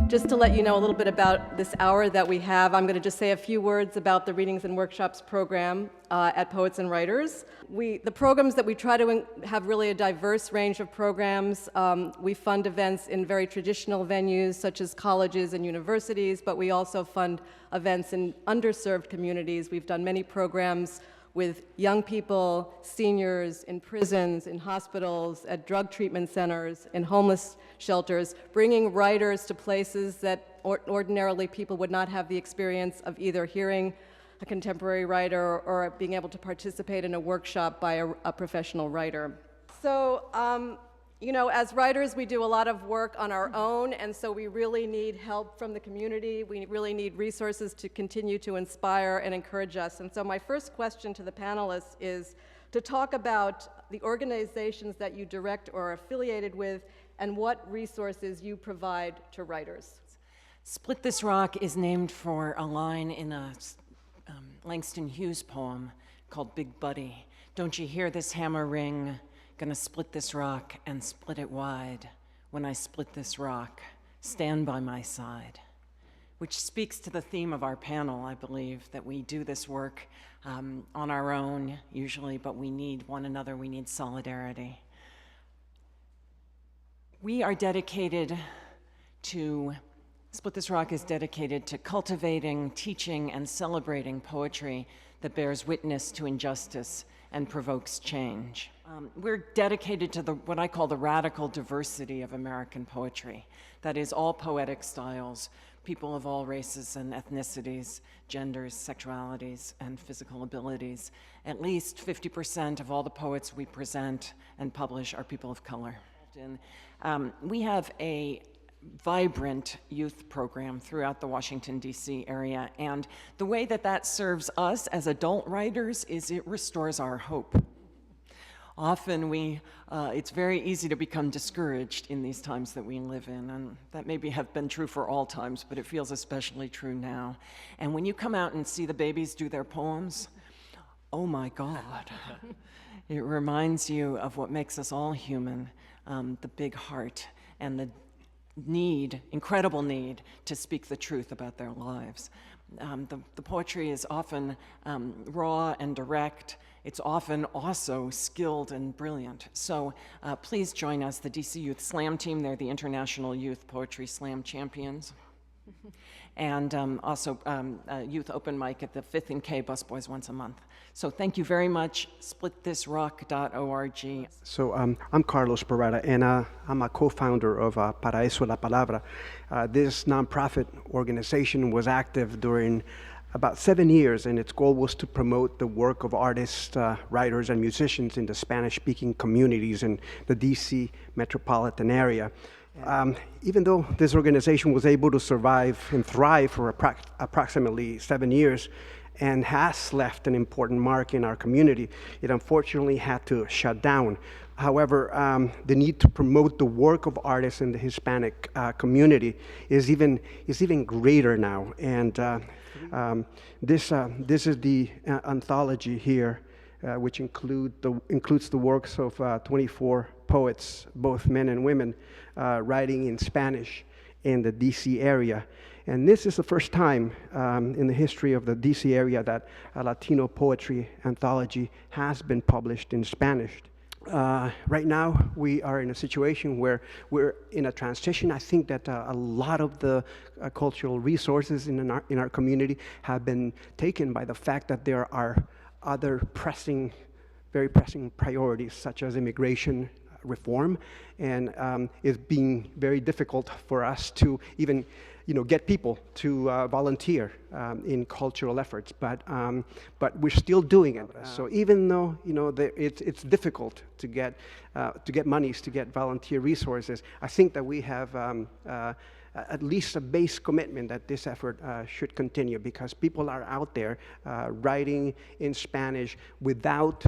Just to let you know a little bit about this hour that we have, I'm going to just say a few words about the Readings and Workshops program at Poets and Writers. The programs that we try to have really a diverse range of programs. We fund events in very traditional venues such as colleges and universities, but we also fund events in underserved communities. We've done many programs with young people, seniors, in prisons, in hospitals, at drug treatment centers, in homeless shelters, bringing writers to places that ordinarily people would not have the experience of either hearing a contemporary writer or being able to participate in a workshop by a professional writer. So, you know, as writers, we do a lot of work on our own, and so we really need help from the community. We really need resources to continue to inspire and encourage us. And so my first question to the panelists is to talk about the organizations that you direct or are affiliated with and what resources you provide to writers. Split This Rock is named for a line in a Langston Hughes poem called Big Buddy. Don't you hear this hammer ring? Gonna split this rock and split it wide. When I split this rock, stand by my side. Which speaks to the theme of our panel, I believe, that we do this work on our own, usually, but we need one another, we need solidarity. We are dedicated to, Split This Rock is dedicated to cultivating, teaching, and celebrating poetry that bears witness to injustice and provokes change. We're dedicated to what I call the radical diversity of American poetry. That is, all poetic styles, people of all races and ethnicities, genders, sexualities, and physical abilities. At least 50% of all the poets we present and publish are people of color. We have a vibrant youth program throughout the Washington, D.C. area, and the way that that serves us as adult writers is it restores our hope. Often it's very easy to become discouraged in these times that we live in, and that maybe have been true for all times, but it feels especially true now. And when you come out and see the babies do their poems, oh my God, it reminds you of what makes us all human, the big heart and the need, incredible need, to speak the truth about their lives. The poetry is often raw and direct. It's often also skilled and brilliant. So please join us, the DC Youth Slam Team. They're the International Youth Poetry Slam Champions. And also youth open mic at the 5th and K Busboys once a month. So thank you very much, splitthisrock.org. So I'm Carlos Parada, and I'm a co-founder of Para Eso La Palabra. This nonprofit organization was active during about 7 years, and its goal was to promote the work of artists, writers, and musicians in the Spanish-speaking communities in the DC metropolitan area. Even though this organization was able to survive and thrive for approximately 7 years and has left an important mark in our community, it unfortunately had to shut down. However, the need to promote the work of artists in the Hispanic community is even greater now. And this is the anthology here, which includes the works of 24 poets, both men and women, writing in Spanish in the DC area. And this is the first time in the history of the DC area that a Latino poetry anthology has been published in Spanish. Right now, we are in a situation where we're in a transition. I think that a lot of the cultural resources in our community have been taken by the fact that there are other very pressing priorities, such as immigration reform, and it's being very difficult for us to even get people to volunteer in cultural efforts, but we're still doing it. So even though it's difficult to get monies, to get volunteer resources, I think that we have at least a base commitment that this effort should continue, because people are out there writing in Spanish without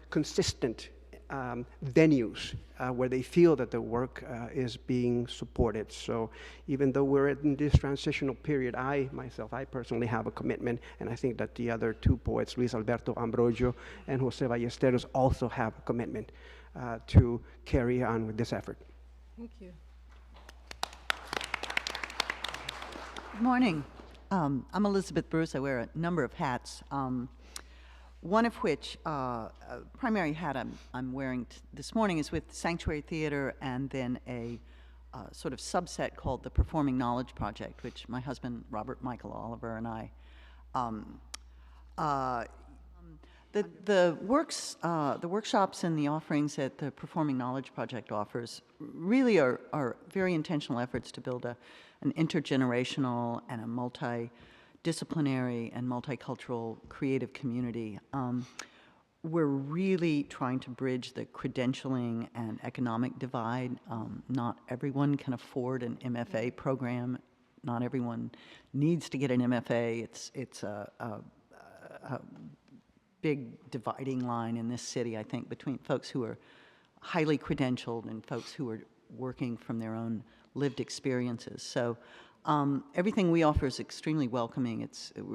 consistent venues where they feel that the work is being supported. So even though we're in this transitional period, I personally have a commitment, and I think that the other two poets, Luis Alberto Ambrogio and Jose Ballesteros, also have a commitment to carry on with this effort. Thank you. Good morning. I'm Elizabeth Bruce. I wear a number of hats. One of which, primary hat I'm wearing this morning is with Sanctuary Theater, and then a sort of subset called the Performing Knowledge Project, which my husband, Robert Michael Oliver, and I. The workshops and the offerings that the Performing Knowledge Project offers really are very intentional efforts to build an intergenerational and a multidisciplinary and multicultural creative community. We're really trying to bridge the credentialing and economic divide. Not everyone can afford an MFA program. Not everyone needs to get an MFA. It's a big dividing line in this city, I think, between folks who are highly credentialed and folks who are working from their own lived experiences. So everything we offer is extremely welcoming.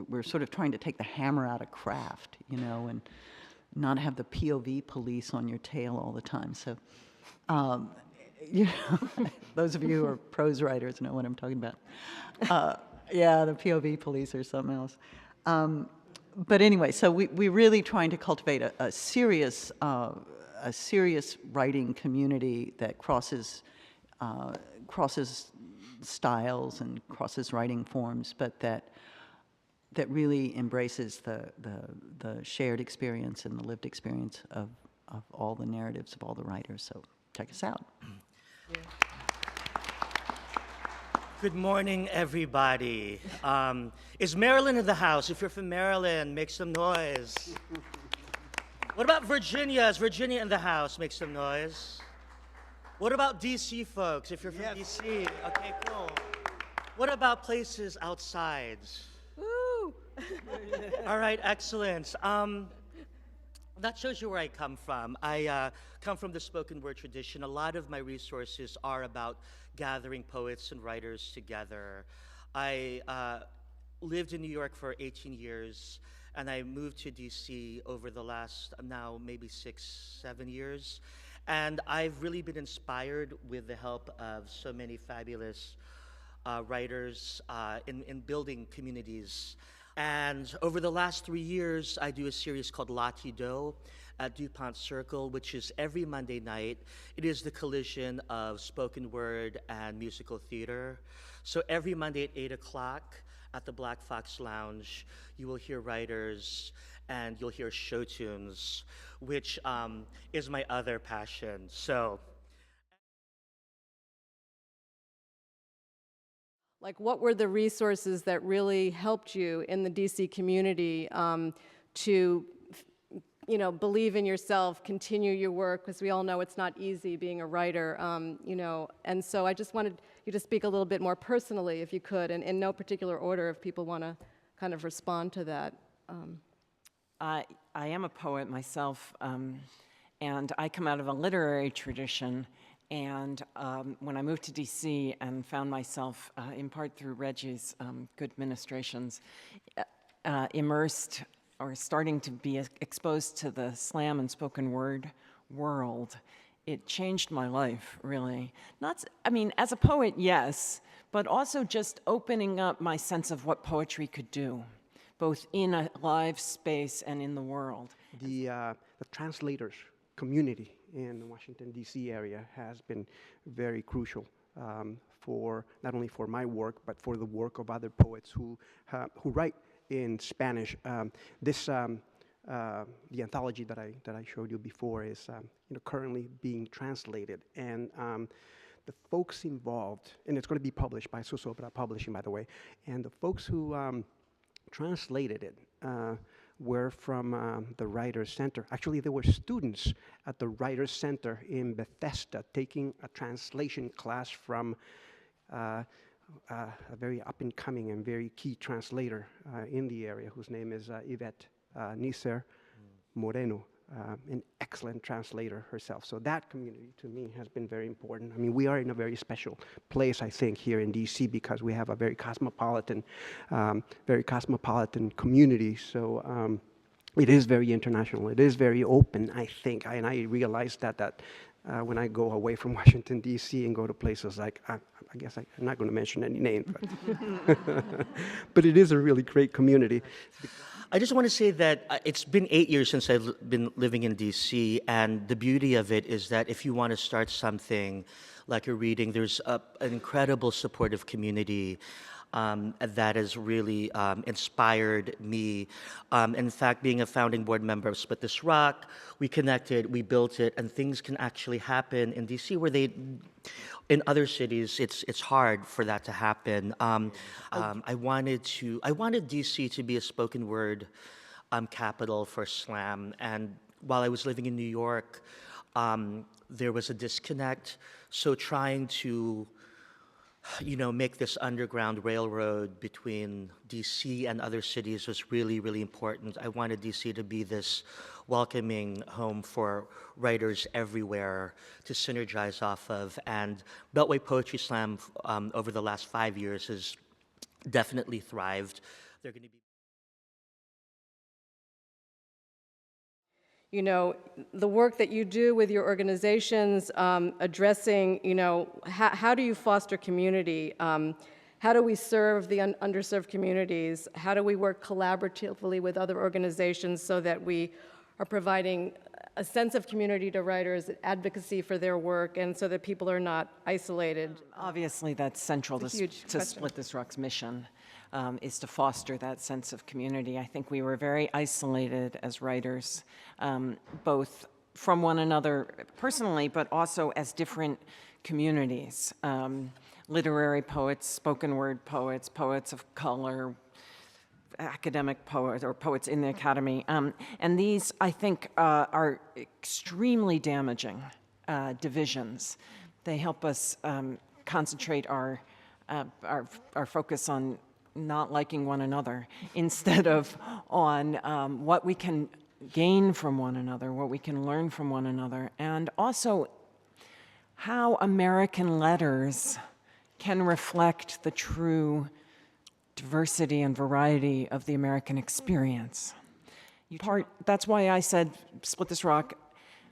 We're sort of trying to take the hammer out of craft, you know, and not have the POV police on your tail all the time. So, you know, those of you who are prose writers know what I'm talking about. Yeah, the POV police or something else. But anyway, so we're really trying to cultivate a serious writing community that crosses styles and crosses writing forms, but that really embraces the shared experience and the lived experience of all the narratives of all the writers. So check us out. Yeah. Good morning, everybody. Is Marilyn in the house? If you're from Maryland, make some noise. What about Virginia? Is Virginia in the house? Make some noise. What about DC folks? If you're from DC, okay, cool. What about places outside? Woo! All right, excellent. That shows you where I come from. I come from the spoken word tradition. A lot of my resources are about gathering poets and writers together. I lived in New York for 18 years, and I moved to DC over the last now maybe 6-7 years. And I've really been inspired with the help of so many fabulous writers in building communities. And over the last 3 years, I do a series called Latido at DuPont Circle, which is every Monday night. It is the collision of spoken word and musical theater. So every Monday at 8 o'clock at the Black Fox Lounge, you will hear writers and you'll hear show tunes, which is my other passion. So. Like, what were the resources that really helped you in the DC community to, you know, believe in yourself, continue your work? Because we all know it's not easy being a writer, you know. And so I just wanted you to speak a little bit more personally, if you could, and in no particular order, if people want to kind of respond to that. I am a poet myself, and I come out of a literary tradition. And when I moved to DC and found myself, in part through Regie's good ministrations, immersed or starting to be exposed to the slam and spoken word world, it changed my life, really. I mean, as a poet, yes, but also just opening up my sense of what poetry could do, both in a live space and in the world. The translators community in the Washington, D.C. area has been very crucial for not only for my work, but for the work of other poets who write in Spanish. The anthology that I showed you before is currently being translated, and the folks involved, and it's going to be published by Susobra Publishing, by the way, and the folks who translated it were from the Writers' Center. Actually, there were students at the Writers' Center in Bethesda taking a translation class from a very up-and-coming and very key translator in the area, whose name is Yvette Nisser Moreno. an excellent translator herself. So that community to me has been very important. I mean, we are in a very special place, I think, here in DC because we have a very cosmopolitan community. So it is very international. It is very open, I think, and I realize that when I go away from Washington, D.C. and go to places like, I guess I'm not going to mention any names, but it is a really great community. I just want to say that it's been 8 years since I've been living in DC, and the beauty of it is that if you want to start something like a reading, there's an incredible supportive community that has really inspired me. In fact, being a founding board member of Split This Rock, we connected, we built it, and things can actually happen in DC where in other cities, it's hard for that to happen. I wanted DC to be a spoken word capital for slam, and while I was living in New York, there was a disconnect. So trying to make this underground railroad between DC and other cities was really, really important. I wanted DC to be this welcoming home for writers everywhere to synergize off of. And Beltway Poetry Slam over the last 5 years has definitely thrived. They're going to be the work that you do with your organizations, addressing, how do you foster community? How do we serve the underserved communities? How do we work collaboratively with other organizations so that we are providing a sense of community to writers, advocacy for their work, and so that people are not isolated? Obviously, that's central to huge question. Split This Rock's mission. Is to foster that sense of community. I think we were very isolated as writers, both from one another personally, but also as different communities. Literary poets, spoken word poets, poets of color, academic poets, or poets in the academy. And these, I think, are extremely damaging divisions. They help us concentrate our focus on not liking one another instead of on what we can gain from one another, what we can learn from one another, and also how American letters can reflect the true diversity and variety of the American experience. That's why I said Split This Rock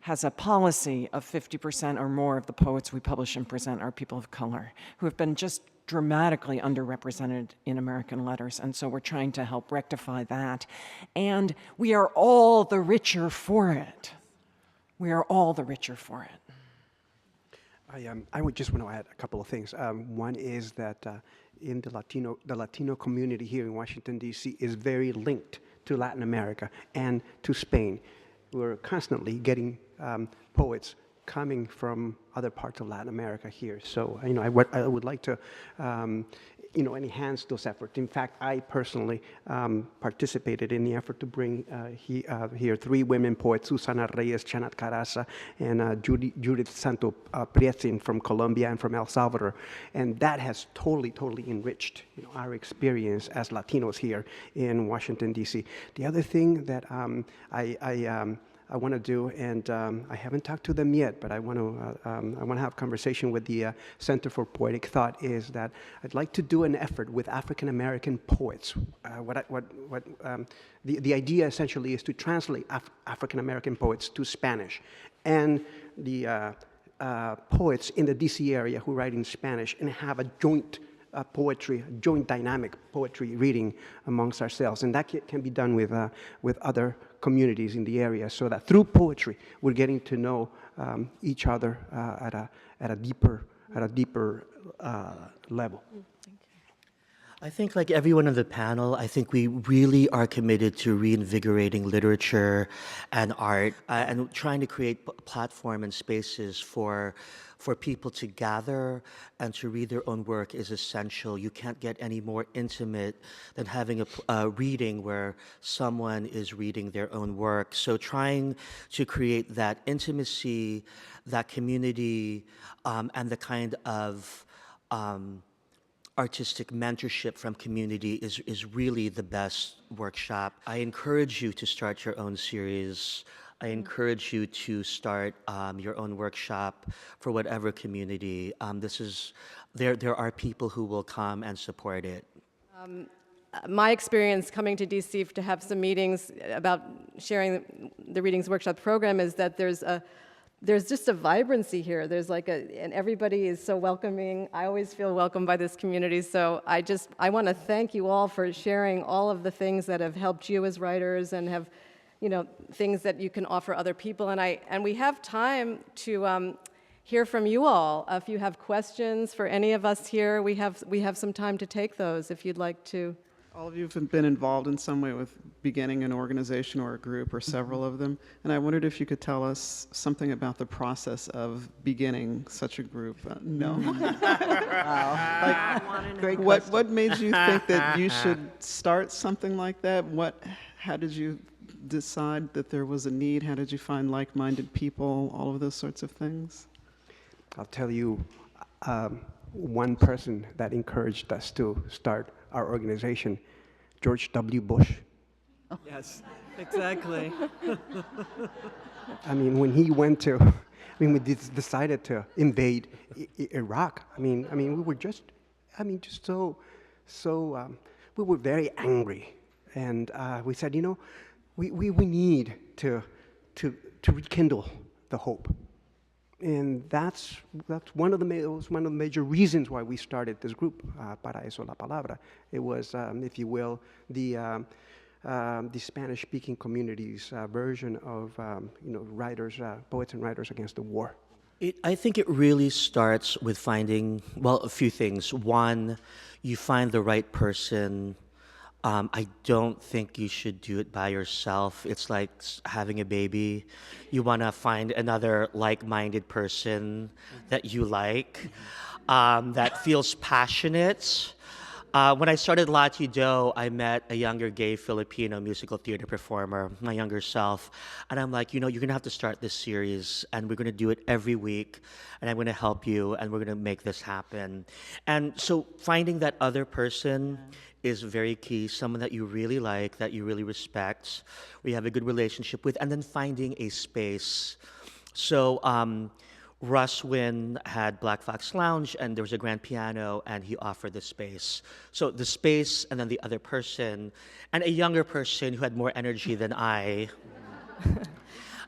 has a policy of 50% or more of the poets we publish and present are people of color who have been just dramatically underrepresented in American letters, and so we're trying to help rectify that. And we are all the richer for it. We are all the richer for it. I would just want to add a couple of things. One is that in the Latino community here in Washington, D.C. is very linked to Latin America and to Spain. We're constantly getting poets coming from other parts of Latin America here. So, I would like to, enhance those efforts. In fact, I personally participated in the effort to bring here 3 women poets, Susana Reyes, Chanat Caraza, and Judith Santo Prietzin from Colombia and from El Salvador. And that has totally enriched our experience as Latinos here in Washington, D.C. The other thing that I want to do, and I haven't talked to them yet, but I want to have a conversation with the Center for Poetic Thought, is that I'd like to do an effort with African American poets. The idea essentially is to translate African American poets to Spanish, and the poets in the DC area who write in Spanish, and have a joint joint dynamic poetry reading amongst ourselves, and that can be done with other communities in the area, so that through poetry we're getting to know each other at a deeper level. I think, like everyone on the panel, I think we really are committed to reinvigorating literature and art and trying to create platform and spaces for people to gather and to read their own work is essential. You can't get any more intimate than having a reading where someone is reading their own work. So trying to create that intimacy, that community, and the kind of artistic mentorship from community is really the best workshop. I encourage you to start your own series I encourage you to start your own workshop for whatever community. There are people who will come and support it. My experience coming to DC to have some meetings about sharing the Readings Workshop program is that there's just a vibrancy here. There's and everybody is so welcoming. I always feel welcomed by this community. So I want to thank you all for sharing all of the things that have helped you as writers and have, things that you can offer other people. And we have time to hear from you all. If you have questions for any of us here, we have some time to take those if you'd like to. All of you have been involved in some way with beginning an organization or a group or several of them, and I wondered if you could tell us something about the process of beginning such a group. No? Great What made you think that you should start something like that? How did you decide that there was a need? How did you find like-minded people? All of those sorts of things? I'll tell you one person that encouraged us to start our organization, George W. Bush. Yes, exactly. I mean, when we decided to invade Iraq, we were just we were very angry. And we said, we need to rekindle the hope. And that's one of the major reasons why we started this group, Para Eso la Palabra. It was, if you will, the Spanish-speaking community's version of, writers, poets and writers against the war. I think it really starts with finding, a few things. One, you find the right person. I don't think you should do it by yourself. It's like having a baby. You want to find another like-minded person that you like, that feels passionate. When I started Latido, I met a younger gay Filipino musical theater performer, my younger self, and I'm like, you're going to have to start this series, and we're going to do it every week, and I'm going to help you, and we're going to make this happen. And so finding that other person is very key, someone that you really like, that you really respect, we have a good relationship with, and then finding a space. So Russ Wynn had Black Fox Lounge, and there was a grand piano, and he offered the space. So the space, and then the other person, and a younger person who had more energy than I.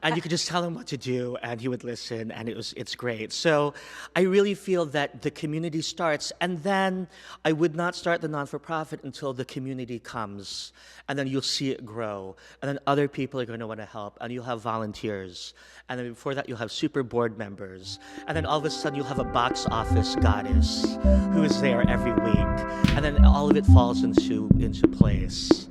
And you could just tell him what to do, and he would listen, and it's great. So I really feel that the community starts, and then I would not start the non-for-profit until the community comes, and then you'll see it grow, and then other people are going to want to help, and you'll have volunteers, and then before that you'll have super board members, and then all of a sudden you'll have a box office goddess who is there every week, and then all of it falls into place.